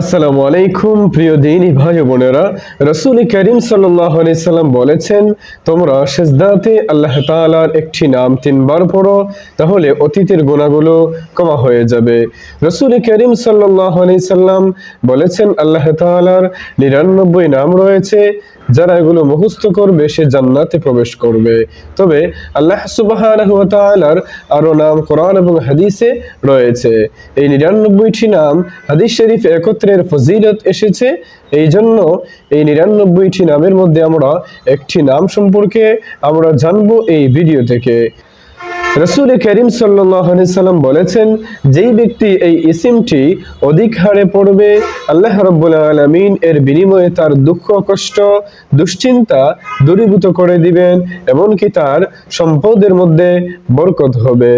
আসসালামু আলাইকুম প্রিয় দিনী ভাই বোনেরা, রাসূল করিম সাল্লাল্লাহু আলাইহি সাল্লাম বলেছেন, তোমরা সিজদাতে আল্লাহ তাআলার একটি নাম 3 বার পড়ো, তাহলে অতীতের গুনাহগুলো ক্ষমা হয়ে যাবে। রাসূল করিম সাল্লাল্লাহু আলাইহি সাল্লাম বলেছেন, আল্লাহ তাআলার 99 নাম রয়েছে, যারা এগুলো মুখস্থ করবে সে জান্নাতে প্রবেশ করবে। তবে আল্লাহ সুবহানাহু ওয়া তাআলার আরো নাম কোরআন এবং হাদিসে রয়েছে। এই 99টি নাম হাদিস শরীফ একত্রের ফজিলত এসেছে। এই জন্য এই 99টি নামের মধ্যে আমরা একটি নাম সম্পর্কে আমরা জানবো এই ভিডিও থেকে। রাসূল করিম সাল্লাল্লাহু আলাইহি সাল্লাম বলেছেন, যেই ব্যক্তি এই ইসিমটি অধিক হারে পড়বে, আল্লাহ রাব্বুল আলামিন এর বিনিময়ে তার দুঃখ কষ্ট দুশ্চিন্তা দূরীভূত করে দিবেন, এমনকি তার সম্পদের মধ্যে বরকত হবে।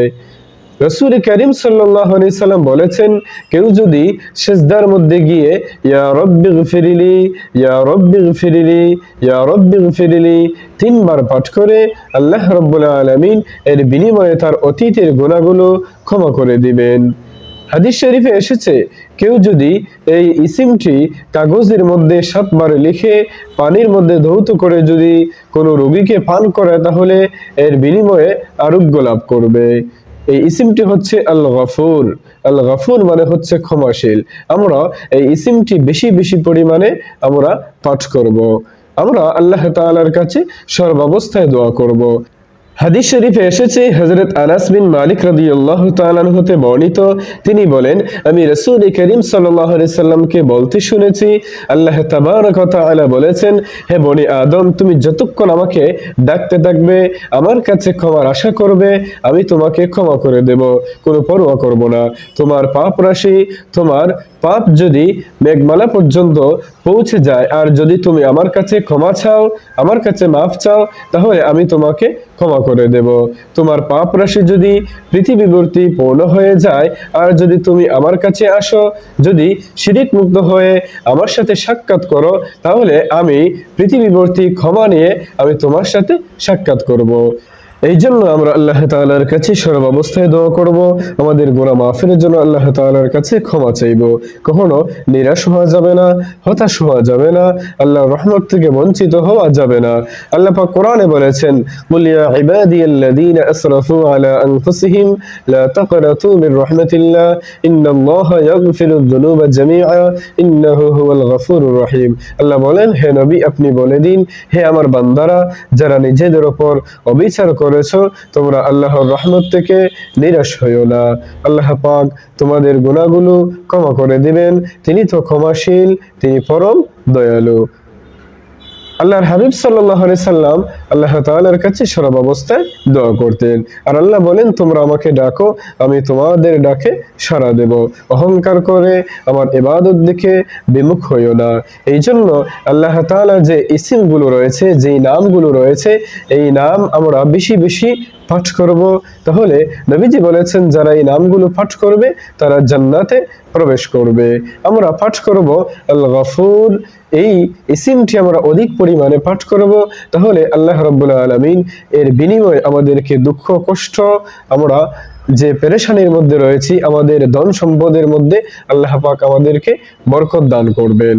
রাসূল করিম সাল্লাল্লাহু আলাইহি সাল্লাম বলেছেন, কেউ যদি সিজদার মধ্যে গিয়ে ইয়া রব্বিগফিরলি ইয়া রব্বিগফিরলি ইয়া রব্বিগফিরলি 3 বার পাঠ করে, আল্লাহ রাব্বুল আলামিন এর বিনিময়ে তার অতীতের গুনাহগুলো ক্ষমা করে দিবেন। হাদিস শরীফে এসেছে, কেউ যদি এই ইসিমটি কাগজের মধ্যে 7 বার লিখে পানির মধ্যে ধৌত করে যদি কোনো রোগীকে পান করে, তাহলে এর বিনিময়ে আরোগ্য লাভ করবে। এই ইসিমটি হচ্ছে আল গফুর। আল গফুর মানে হচ্ছে ক্ষমাশীল। আমরা এই ইসিমটি বেশি বেশি পরিমাণে আমরা পাঠ করব। আমরা আল্লাহ তাআলার কাছে সর্বাবস্থায় দোয়া করব। হাদিস শরীফে এসেছে, হযরত আনাস বিন মালিক রাদিয়াল্লাহু তাআলা আনহু হতে বর্ণিত, তিনি বলেন, আমি রাসূল করিম সাল্লাল্লাহু আলাইহি সাল্লামকে বলতে শুনেছি, আল্লাহ তাবারক ওয়া তাআলা বলেছেন, হে বনি আদম, তুমি যতক্ষণ আমাকে ডাকতে থাকবে, আমার কাছে ক্ষমার আশা করবে, আমি তোমাকে ক্ষমা করে দেব, কোনো পরোয়া করব না। তোমার পাপ রাশি, তোমার পাপ যদি মেঘমালা পর্যন্ত পৌঁছে যায়, আর যদি তুমি আমার কাছে ক্ষমা চাও, আমার কাছে মাফ চাও, তাহলে আমি তোমাকে ক্ষমা করে দেব। তোমার পাপ রাশি যদি পৃথিবীবর্তী পূর্ণ হয়ে যায়, আর যদি তুমি আমার কাছে আসো, যদি শিরিক মুক্ত হয়ে আমার সাথে সাক্ষাৎ করো, তাহলে আমি পৃথিবীবর্তী ক্ষমা নিয়ে আমি তোমার সাথে সাক্ষাৎ করব। এই জন্য আমরা আল্লাহ তাআলার কাছে সর্বাবস্থায় দোয়া করব, আমাদের গুনাহ মাফের জন্য আল্লাহ তাআলার কাছে ক্ষমা চাইব। কখনো নিরাশ হওয়া যাবে না, হতাশ হওয়া যাবে না, আল্লাহর রহমত থেকে বঞ্চিত হওয়া যাবে না। আল্লাহ পাক কোরআনে বলেছেন, কুল ইয়া ইবাদিয়াল্লাযীনা আসরাফু আলা আনফুসিহিম লা তাকনাতু মির রাহমাতিল্লাহ ইন্নাল্লাহা ইয়াগফিরুয যুনুবা জামিআ ইন্নাহু হুয়াল গফুরুর রহিম। আল্লাহ বলেন, হে নবী, আপনি বলে দিন, হে আমার বান্দারা, যারা নিজেদের উপর অবিচার করেছো, তোমরা আল্লাহর রহমত থেকে নিরাশ হইও না। আল্লাহ পাক তোমাদের গুনাহগুলো ক্ষমা করে দিবেন, তিনি তো ক্ষমাশীল, তিনি পরম দয়ালু। আল্লাহর হাবিব সাল্লাল্লাহু আলাইহি সাল্লাম আল্লাহ তাআলার কাছে সর্বাবস্থায় দোয়া করতেন। আর আল্লাহ বলেন, তোমরা আমাকে ডাকো, আমি তোমাদের ডাকে সাড়া দেব। অহংকার করে আমার ইবাদত দিকে বিমুখ হইও না। এই জন্য আল্লাহ তাআলার যে ইসিমগুলো রয়েছে, যেই নামগুলো রয়েছে, এই নাম আমরা বেশি বেশি পাঠ করব। তাহলে নবীজি বলেছেন, যারা এই নামগুলো পাঠ করবে তারা জান্নাতে প্রবেশ করবে। আমরা পাঠ করব আল গফুর। এই ইসিমটি আমরা অধিক পরিমাণে পাঠ করব, তাহলে আল্লাহ রাব্বুল আলামিন এর বিনিময়ে আমাদেরকে দুঃখ কষ্ট, আমরা যে পেরেশানির মধ্যে রয়েছি, আমাদের ধন সম্পদের মধ্যে আল্লাহ পাক আমাদেরকে বরকত দান করবেন।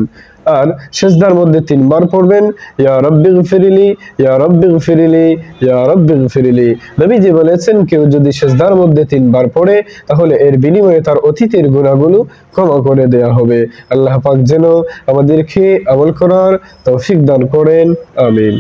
আর সিজদার মধ্যে 3 বার পড়বেন, ইয়া রব্বিগফিরলি ইয়া রব্বিগফিরলি ইয়া রব্বিগফিরলি। নবীজি বলেছেন, কেউ যদি সিজদার মধ্যে 3 বার পড়ে, তাহলে এর বিনিময়ে তার অতীতের গুনাহগুলো ক্ষমা করে দেয়া হবে। আল্লাহ পাক যেন আমাদেরকে আমল করার তৌফিক দান করেন, আমিন।